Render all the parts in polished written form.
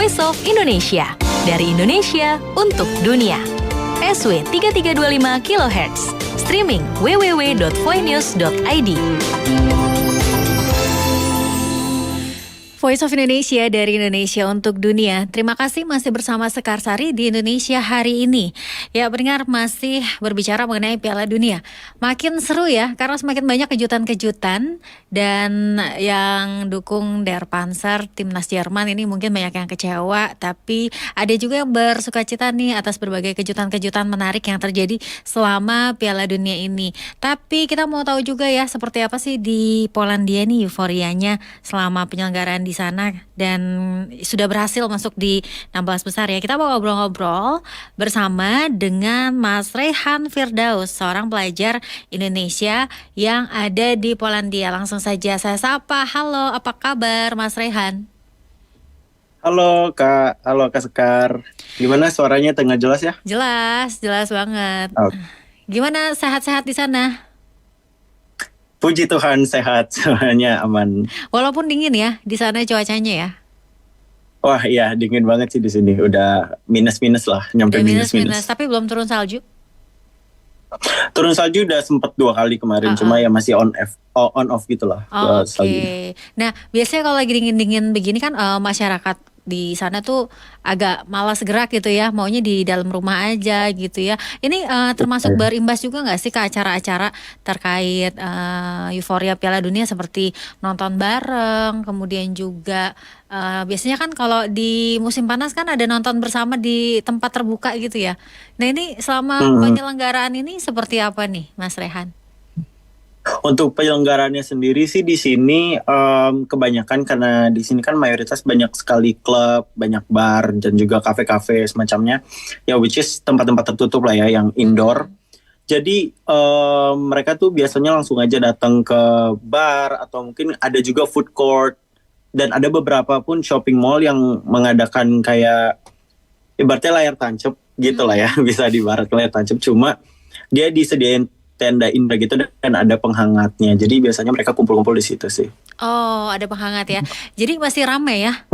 Voice of Indonesia. Dari Indonesia untuk dunia. SW 3325 kHz. Streaming www.voinews.id. Voice of Indonesia dari Indonesia untuk dunia. Terima kasih masih bersama Sekar Sari di Indonesia hari ini. Ya, pendengar, masih berbicara mengenai Piala Dunia. Makin seru ya, karena semakin banyak kejutan-kejutan. Dan yang dukung Der Panzer, timnas Jerman ini mungkin banyak yang kecewa. Tapi ada juga yang bersukacita nih atas berbagai kejutan-kejutan menarik yang terjadi selama Piala Dunia ini. Tapi kita mau tahu juga ya, seperti apa sih di Polandia nih euforianya selama penyelenggaraan di sana, dan sudah berhasil masuk di 16 besar ya. Kita mau ngobrol-ngobrol bersama dengan Mas Rehan Firdaus, seorang pelajar Indonesia yang ada di Polandia. Langsung saja saya sapa. Halo, apa kabar Mas Rehan? Halo Kak Sekar. Gimana suaranya, tengah jelas ya? Jelas banget. Oh. Gimana, sehat-sehat di sana? Puji Tuhan sehat, semuanya aman. Walaupun dingin ya di sana cuacanya ya. Wah iya, dingin banget sih di sini. Udah minus lah, nyampe minus. Tapi belum turun salju. Turun salju udah sempet 2 kali kemarin, cuma ya masih on off gitulah. Oke. Nah, biasanya kalau lagi dingin-dingin begini kan masyarakat di sana tuh agak malas gerak gitu ya, maunya di dalam rumah aja gitu ya. Ini termasuk berimbas juga nggak sih ke acara-acara terkait euforia Piala Dunia seperti nonton bareng, kemudian juga biasanya kan kalau di musim panas kan ada nonton bersama di tempat terbuka gitu ya. Nah ini selama penyelenggaraan ini seperti apa nih Mas Rehan? Untuk penyelenggarannya sendiri sih di sini kebanyakan, karena di sini kan mayoritas banyak sekali klub, banyak bar dan juga kafe-kafe semacamnya. Ya which is tempat-tempat tertutup lah ya, yang indoor. Jadi mereka tuh biasanya langsung aja datang ke bar, atau mungkin ada juga food court, dan ada beberapa pun shopping mall yang mengadakan kayak ibaratnya layar tancap gitu lah ya, bisa diibarat layar tancap, cuma dia disediain tenda indah gitu dan ada penghangatnya. Jadi biasanya mereka kumpul-kumpul di situ sih. Oh, ada penghangat ya. Jadi masih ramai ya?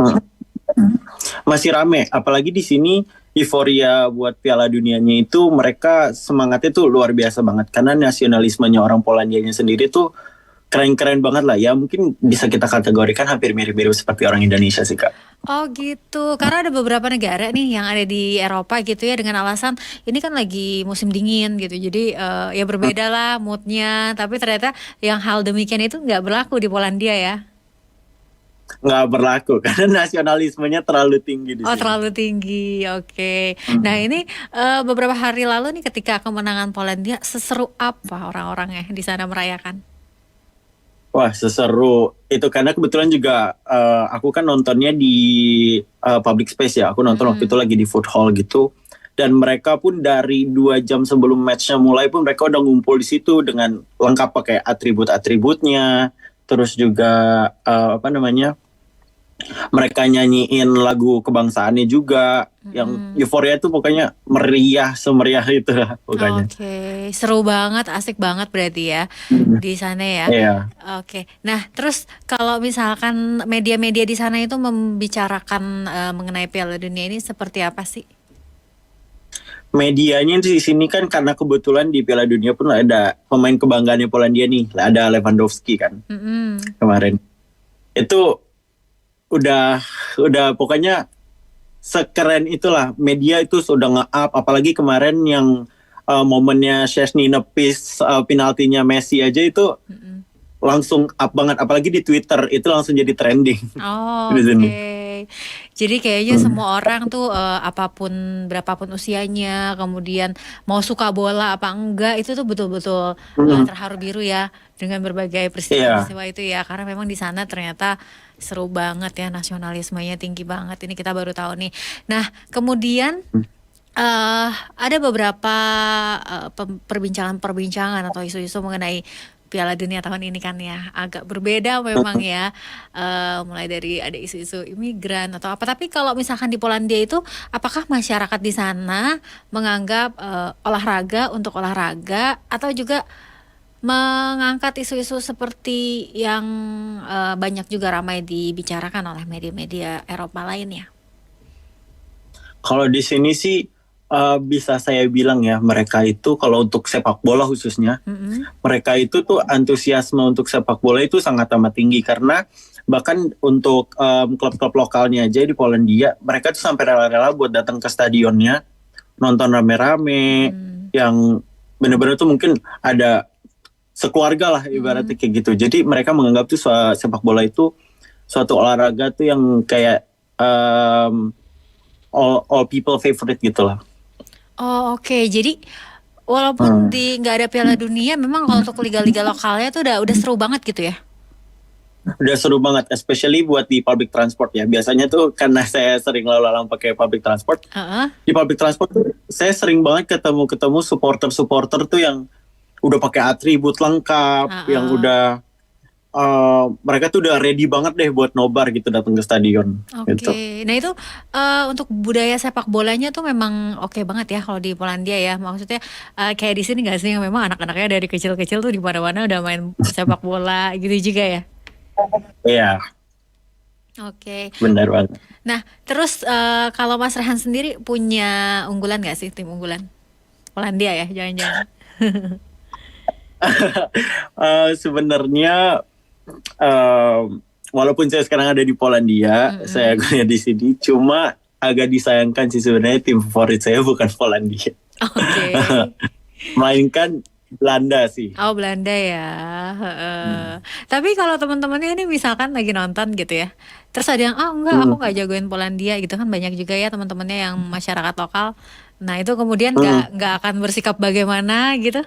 Masih rame, apalagi di sini euforia buat Piala Dunianya itu mereka semangatnya tuh luar biasa banget, karena nasionalismenya orang Polandianya sendiri tuh keren-keren banget lah ya. Mungkin bisa kita kategorikan hampir mirip-mirip seperti orang Indonesia sih Kak. Oh gitu, karena ada beberapa negara nih yang ada di Eropa gitu ya, dengan alasan ini kan lagi musim dingin gitu. Jadi ya berbeda lah moodnya. Tapi ternyata yang hal demikian itu nggak berlaku di Polandia ya. Nggak berlaku karena nasionalismenya terlalu tinggi di sini. Terlalu tinggi, oke. Nah ini beberapa hari lalu nih ketika kemenangan Polandia, seseru apa orang-orangnya di sana merayakan? Wah seseru itu, karena kebetulan juga aku kan nontonnya di public space ya. Aku nonton waktu itu lagi di food hall gitu. Dan mereka pun dari 2 jam sebelum matchnya mulai pun mereka udah ngumpul di situ dengan lengkap pakai atribut-atributnya. Terus juga mereka nyanyiin lagu kebangsaannya juga. Yang euforia itu pokoknya meriah, semeriah itu lah pokoknya. Oke, seru banget, asik banget berarti ya di sana ya. Iya. Oke, nah terus kalau misalkan media-media di sana itu membicarakan mengenai Piala Dunia ini seperti apa sih? Medianya di sini kan, karena kebetulan di Piala Dunia pun ada pemain kebanggaannya Polandia nih, ada Lewandowski kan kemarin. Itu udah pokoknya sekeren itulah, media itu sudah nge-up, apalagi kemarin yang momennya Szczęsny nepis penaltinya Messi aja itu langsung up banget, apalagi di Twitter itu langsung jadi trending. Oke. Jadi kayaknya semua orang tuh apapun berapapun usianya, kemudian mau suka bola apa enggak, itu tuh betul-betul terharu biru ya dengan berbagai peristiwa itu ya, karena memang di sana ternyata seru banget ya, nasionalismenya tinggi banget. Ini kita baru tahu nih. Nah kemudian ada beberapa perbincangan atau isu-isu mengenai Piala Dunia tahun ini kan ya, agak berbeda memang ya, mulai dari ada isu-isu imigran atau apa. Tapi kalau misalkan di Polandia itu, apakah masyarakat di sana menganggap olahraga untuk olahraga, atau juga mengangkat isu-isu seperti yang banyak juga ramai dibicarakan oleh media-media Eropa lainnya? Kalau di sini sih bisa saya bilang ya, mereka itu kalau untuk sepak bola khususnya, Mm-mm. mereka itu tuh antusiasme untuk sepak bola itu sangat amat tinggi, karena bahkan untuk klub-klub lokalnya aja di Polandia, mereka tuh sampai rela-rela buat datang ke stadionnya, nonton rame-rame, Mm. yang bener-bener tuh mungkin ada sekeluarga lah ibaratnya Mm. kayak gitu. Jadi mereka menganggap tuh sepak bola itu suatu olahraga tuh yang kayak all people favorite gitu lah. Oh, oke. Jadi walaupun Hmm. di nggak ada Piala Dunia, memang kalau untuk liga-liga lokalnya tuh udah seru banget gitu ya. Udah seru banget, especially buat di public transport ya. Biasanya tuh karena saya sering lalu-lalang pakai public transport, Heeh. di public transport tuh saya sering banget ketemu supporter-supporter tuh yang udah pakai atribut lengkap, yang Heeh. udah mereka tuh udah ready banget deh buat nobar gitu datang ke stadion gitu. Oke, nah itu untuk budaya sepak bolanya tuh memang oke banget ya kalau di Polandia ya. Maksudnya kayak di sini nggak sih yang memang anak-anaknya dari kecil-kecil tuh di mana-mana udah main sepak bola gitu juga ya. Iya, Oke, benar banget. nah terus kalau Mas Rehan sendiri punya unggulan nggak sih, tim unggulan Polandia ya, jangan-jangan. Sebenarnya eh, walaupun saya sekarang ada di Polandia, saya Mm-mm. kuliah di sini, cuma agak disayangkan sih sebenarnya tim favorit saya bukan Polandia, Oke. melainkan Belanda sih. Oh, Belanda ya. Heeh. Tapi kalau teman-temannya ini misalkan lagi nonton gitu ya. Terus ada yang enggak, aku Hmm. nggak jagoin Polandia gitu kan, banyak juga ya teman-temannya yang masyarakat lokal. Nah, itu kemudian Hmm. nggak akan bersikap bagaimana gitu.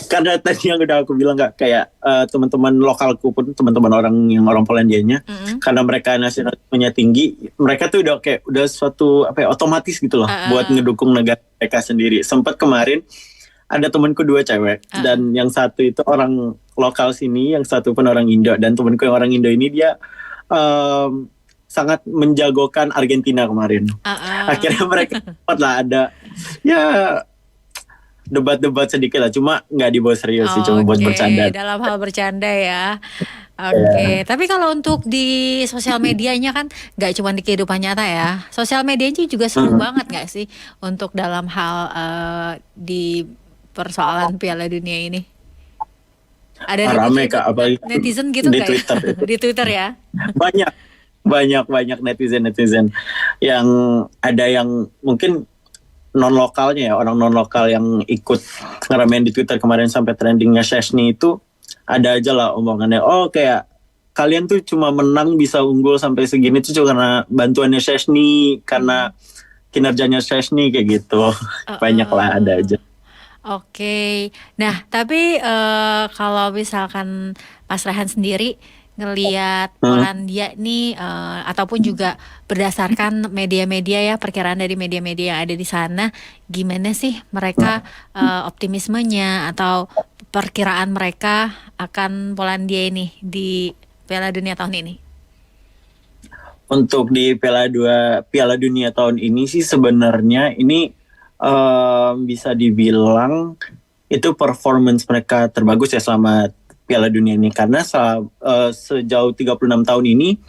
Karena tadi yang udah aku bilang, nggak kayak teman-teman lokalku pun, teman-teman orang Polandianya, Mm-mm. karena mereka nasionalismenya tinggi, mereka tuh udah kayak udah suatu apa ya, otomatis gitu loh buat Heeh. ngedukung negara mereka sendiri. Sempat kemarin ada temanku dua cewek, Heeh. dan yang satu itu orang lokal sini, yang satu pun orang Indo, dan temanku yang orang Indo ini dia em, sangat menjagokan Argentina kemarin. Heeh. Akhirnya mereka sempat lah ada ya debat-debat sedikit lah, cuma nggak dibawa serius sih, cuma buat Oke, bercanda. dalam hal bercanda ya. Ya. Oke, tapi kalau untuk di sosial medianya kan nggak cuma di kehidupan nyata ya. Sosial medianya juga seru Hmm. banget nggak sih untuk dalam hal di persoalan Piala Dunia ini? Ada Rame Kak, apalagi netizen gitu di nggak ya? Twitter itu Di Twitter ya? banyak banyak banyak netizen yang ada yang mungkin non lokalnya ya, orang non lokal yang ikut ngeramein di Twitter kemarin sampai trendingnya Szczesny itu, ada aja lah omongannya, oh kayak kalian tuh cuma menang bisa unggul sampai segini tuh cuma karena bantuannya Szczesny, Mm-mm. karena kinerjanya Szczesny kayak gitu. Banyak lah, ada Eh, aja. Oke, nah tapi kalau misalkan Mas Rehan sendiri ngelihat Hmm. Polandia nih ataupun juga berdasarkan media-media ya, perkiraan dari media-media yang ada di sana, gimana sih mereka optimismenya atau perkiraan mereka akan Polandia ini di Piala Dunia tahun ini? Untuk di Piala Dunia tahun ini sih sebenarnya ini bisa dibilang itu performance mereka terbagus ya selama Piala Dunia ini, karena sejauh 36 tahun ini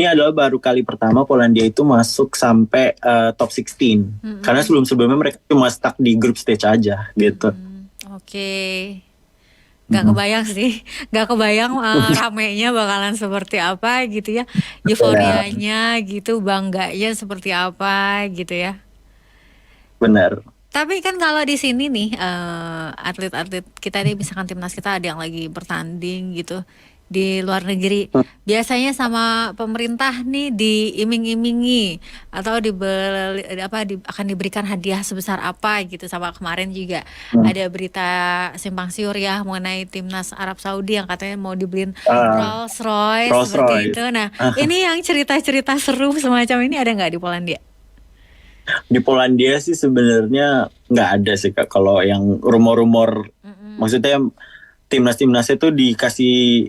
adalah baru kali pertama Polandia itu masuk sampai top 16. Karena Mm-mm. sebelum-sebelumnya mereka cuma stuck di group stage aja gitu. Oke. Gak kebayang sih, gak kebayang ramenya bakalan seperti apa gitu ya, Ya, euforianya gitu, bangganya seperti apa gitu ya. benar. Tapi kan kalau di sini nih atlet-atlet kita nih, misalkan timnas kita ada yang lagi bertanding gitu di luar negeri, biasanya sama pemerintah nih diiming-imingi atau akan diberikan hadiah sebesar apa gitu. Sama kemarin juga Hmm. ada berita simpang siur ya mengenai timnas Arab Saudi yang katanya mau dibeliin Ah, Rolls Royce Rolls seperti Royce. itu. Nah, ini yang cerita-cerita seru semacam ini ada nggak di Polandia? Di Polandia sih sebenarnya nggak ada sih Kak, kalau yang rumor-rumor, Mm-mm. maksudnya timnas-timnas itu dikasih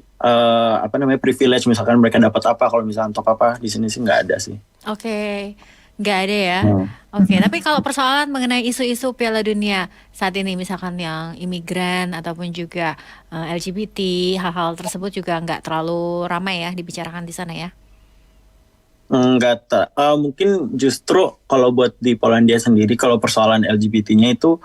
apa namanya, privilege, misalkan mereka dapat apa kalau misalkan top apa, di sini sih nggak ada sih. Oke, nggak ada ya. Hmm. Oke, tapi kalau persoalan mengenai isu-isu Piala Dunia saat ini, misalkan yang imigran ataupun juga LGBT, hal-hal tersebut juga nggak terlalu ramai ya dibicarakan di sana ya. Mungkin justru kalau buat di Polandia sendiri, kalau persoalan LGBT-nya itu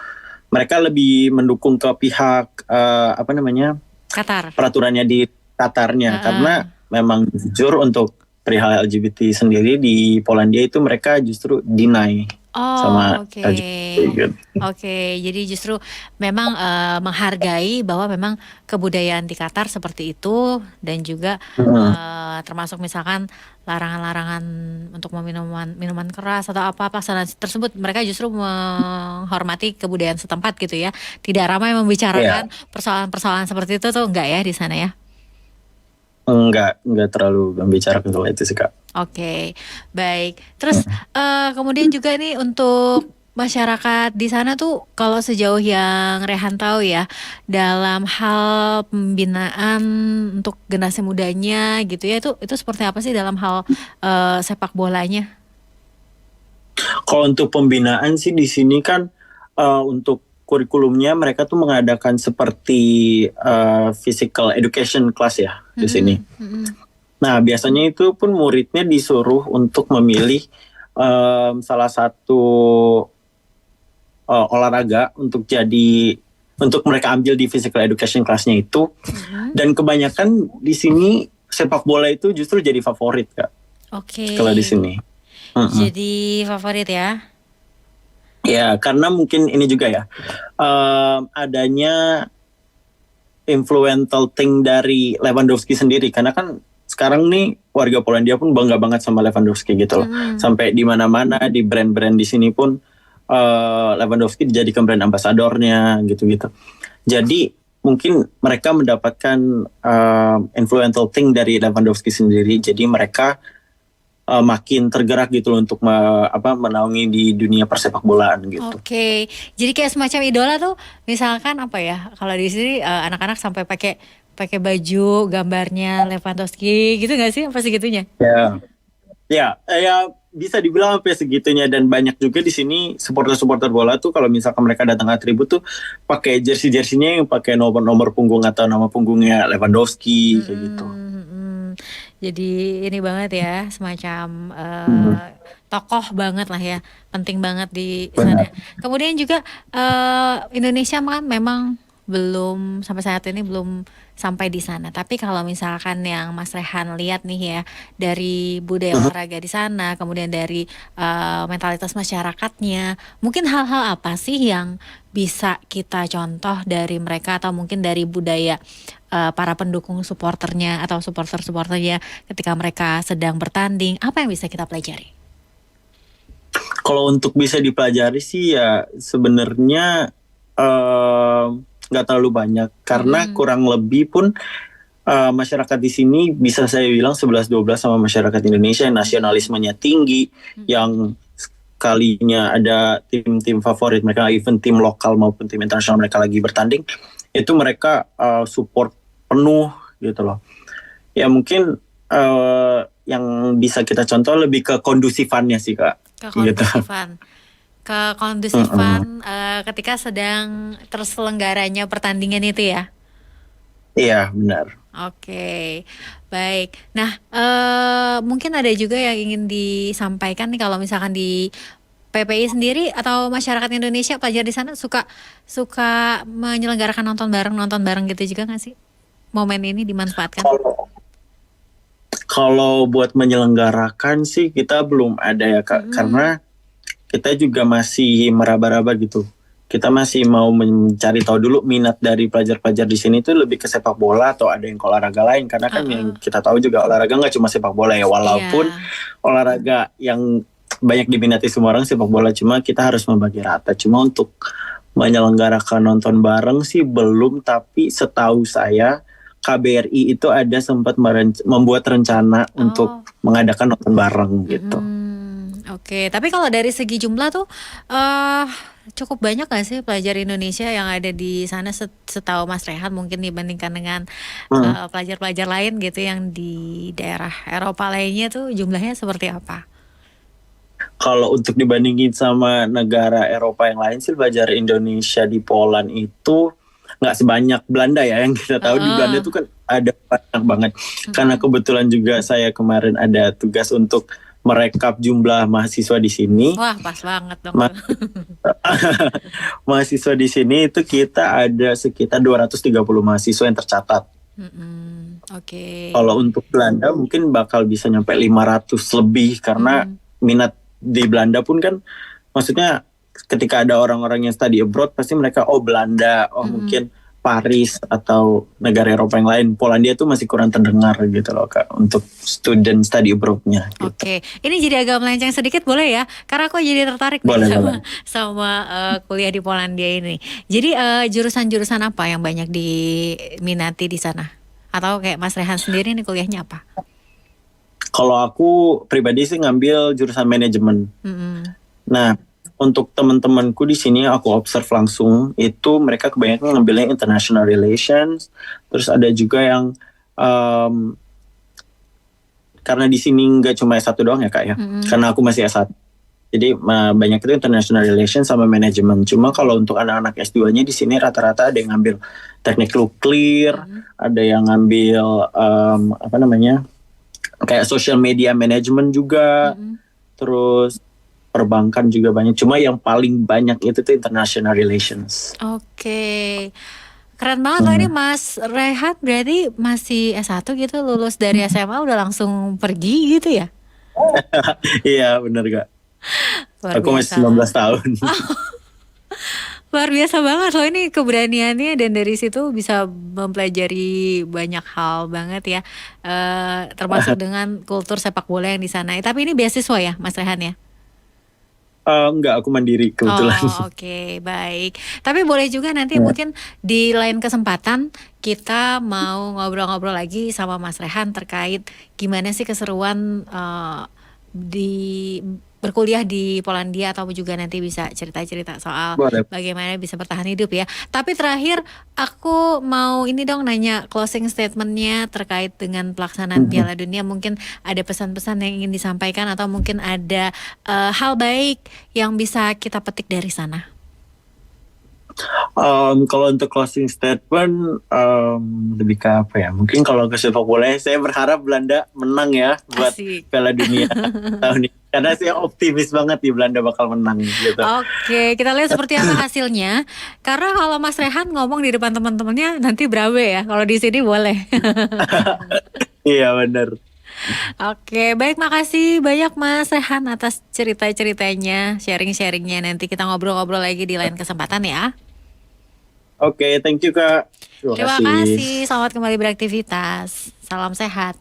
mereka lebih mendukung ke pihak apa namanya Qatar. peraturannya di Qatarnya, Heeh. karena memang jujur untuk perihal LGBT sendiri di Polandia itu mereka justru deny Oh, sama oke. LGBT gitu. Oke, jadi justru memang menghargai bahwa memang kebudayaan di Qatar seperti itu dan juga Mm, termasuk misalkan larangan-larangan untuk minuman keras atau apa pelaksanaan tersebut mereka justru menghormati kebudayaan setempat gitu ya. Tidak ramai Iya, membicarakan persoalan-persoalan seperti itu tuh enggak ya di sana ya. enggak terlalu membicarakan soal itu sih Kak. Oke, baik. Terus kemudian juga nih untuk masyarakat di sana tuh kalau sejauh yang Rehan tahu ya, dalam hal pembinaan untuk generasi mudanya gitu ya, itu seperti apa sih dalam hal sepak bolanya? Kalau untuk pembinaan sih di sini kan untuk kurikulumnya mereka tuh mengadakan seperti physical education class ya di sini. Mm-mm, mm-mm. Nah, biasanya itu pun muridnya disuruh untuk memilih salah satu olahraga untuk mereka ambil di physical education classnya itu. Mm-mm. Dan kebanyakan di sini sepak bola itu justru jadi favorit Kak Oke, kalau di sini. Mm-mm. jadi favorit ya. Ya, karena mungkin ini juga ya adanya influential thing dari Lewandowski sendiri, karena kan sekarang nih warga Polandia pun bangga banget sama Lewandowski gitu loh. Mm-mm. Sampai di mana-mana di brand-brand di sini pun Lewandowski dijadikan brand ambasadornya gitu-gitu. Jadi mungkin mereka mendapatkan influential thing dari Lewandowski sendiri. Jadi mereka makin tergerak gitu loh untuk menaungi di dunia persepak bolaan gitu. Oke, jadi kayak semacam idola tuh, misalkan apa ya? Kalau di sini anak-anak sampai pakai pakai baju gambarnya Lewandowski gitu nggak sih? Apa segitunya? Ya, ya bisa dibilang sampai segitunya, dan banyak juga di sini supporter-supporter bola tuh kalau misalkan mereka datang atribut tuh pakai jersey-jersinya yang pakai nomor-nomor punggung atau nama punggungnya Lewandowski kayak gitu. Mm-mm, mm-mm. Jadi ini banget ya, semacam Hmm, tokoh banget lah ya, penting banget di sana. benar. Kemudian juga Indonesia kan memang belum sampai saat ini belum sampai di sana. Tapi kalau misalkan yang Mas Rehan lihat nih ya, dari budaya Mhm. olahraga di sana, kemudian dari mentalitas masyarakatnya, mungkin hal-hal apa sih yang bisa kita contoh dari mereka atau mungkin dari budaya para pendukung supporternya atau supporter-supporternya ketika mereka sedang bertanding, apa yang bisa kita pelajari? Kalau untuk bisa dipelajari sih ya sebenarnya nggak terlalu banyak, karena Mm-mm. kurang lebih pun masyarakat di sini bisa saya bilang 11-12 sama masyarakat Indonesia yang nasionalismenya tinggi, Mm-mm. yang sekalinya ada tim-tim favorit mereka, even tim lokal maupun tim internasional mereka lagi bertanding, itu mereka support penuh gitu loh. Ya mungkin yang bisa kita contoh lebih ke kondusifannya sih Kak, gitu. Kekondusifan. Mm-mm. Kekondusifan ketika sedang terselenggaranya pertandingan itu ya. Iya benar. Oke, baik. Nah, mungkin ada juga yang ingin disampaikan nih kalau misalkan di PPI sendiri atau masyarakat Indonesia pelajar di sana suka suka menyelenggarakan nonton bareng gitu juga nggak sih? Momen ini dimanfaatkan? Kalau kalau buat menyelenggarakan sih kita belum ada ya Kak, Mm-mm. karena kita juga masih meraba-raba gitu. Kita masih mau mencari tahu dulu minat dari pelajar-pelajar di sini itu lebih ke sepak bola atau ada yang ke olahraga lain, karena kan yang Uh-uh. kita tahu juga olahraga nggak cuma sepak bola ya, Iya. walaupun olahraga yang banyak diminati semua orang sepak bola, cuma kita harus membagi rata. Cuma untuk menyelenggarakan nonton bareng sih belum, tapi setahu saya KBRI itu ada sempat membuat rencana untuk Oh. mengadakan nonton bareng gitu. Mm-mm. Oke, tapi kalau dari segi jumlah tuh cukup banyak gak sih pelajar Indonesia yang ada di sana setahu Mas Rehan mungkin dibandingkan dengan Hmm. pelajar-pelajar lain gitu yang di daerah Eropa lainnya tuh jumlahnya seperti apa? Kalau untuk dibandingin sama negara Eropa yang lain sih, pelajar Indonesia di Poland itu nggak sebanyak Belanda ya. Yang kita tahu di Belanda Heeh. tuh kan ada banyak banget. Karena Mm-mm. kebetulan juga saya kemarin ada tugas untuk merekap jumlah mahasiswa di sini. Wah, pas banget dong. Ma- Mahasiswa di sini itu kita ada sekitar 230 mahasiswa yang tercatat. Oke. Kalau untuk Belanda mungkin bakal bisa nyampe 500 lebih karena minat di Belanda pun kan, maksudnya ketika ada orang-orang yang study abroad pasti mereka Belanda, mungkin Paris atau negara Eropa yang lain. Polandia tuh masih kurang terdengar gitu loh Kak untuk student study abroad-nya. Gitu. Oke, ini jadi agak melenceng sedikit boleh ya? Karena aku jadi tertarik Boleh, nih sama kuliah di Polandia ini. Jadi jurusan-jurusan apa yang banyak diminati di sana? Atau kayak Mas Rehan sendiri nih kuliahnya apa? Kalau aku pribadi sih ngambil jurusan manajemen. Nah, untuk teman-temanku di sini aku observe langsung itu mereka kebanyakan ngambilnya international relations. Terus ada juga yang karena di sini nggak cuma S1 doang ya Kak ya. Karena aku masih S1. Jadi banyak itu international relations sama manajemen. Cuma kalau untuk anak-anak S2-nya di sini rata-rata ada yang ngambil teknik nuklir, ada yang ngambil kayak social media management juga. Terus perbankan juga banyak. Cuma yang paling banyak itu tuh international relations. Oke. Keren banget loh ini Mas Rehat, berarti masih S1 gitu, lulus dari SMA udah langsung pergi gitu ya? Iya bener Kak. Luar Aku biasa. masih 19 tahun. Luar biasa banget loh ini keberaniannya, dan dari situ bisa mempelajari banyak hal banget ya. Termasuk dengan kultur sepak bola yang di sana. Tapi ini beasiswa ya Mas Rehan ya? Enggak, aku mandiri kebetulan. Oke, baik. Tapi boleh juga nanti mungkin di lain kesempatan kita mau ngobrol-ngobrol lagi sama Mas Rehan terkait gimana sih keseruan di berkuliah di Polandia, atau juga nanti bisa cerita-cerita soal bagaimana bisa bertahan hidup ya. Tapi terakhir aku mau ini dong nanya closing statementnya terkait dengan pelaksanaan Piala Dunia. Mungkin ada pesan-pesan yang ingin disampaikan, atau mungkin ada hal baik yang bisa kita petik dari sana. Kalau untuk closing statement lebih ke apa ya? Mungkin kalau ke sepak bola saya berharap Belanda menang ya buat Piala Dunia tahun ini. Karena saya optimis banget di Belanda bakal menang gitu. Oke, kita lihat seperti apa hasilnya. Karena kalau Mas Rehan ngomong di depan teman-temannya nanti berabe ya. Kalau di sini boleh. Iya benar. Oke, baik, makasih banyak Mas Rehan atas cerita-ceritanya, sharing-sharingnya. Nanti kita ngobrol-ngobrol lagi di lain kesempatan ya. Oke, thank you Kak. Terima kasih. Selamat kembali beraktivitas. Salam sehat.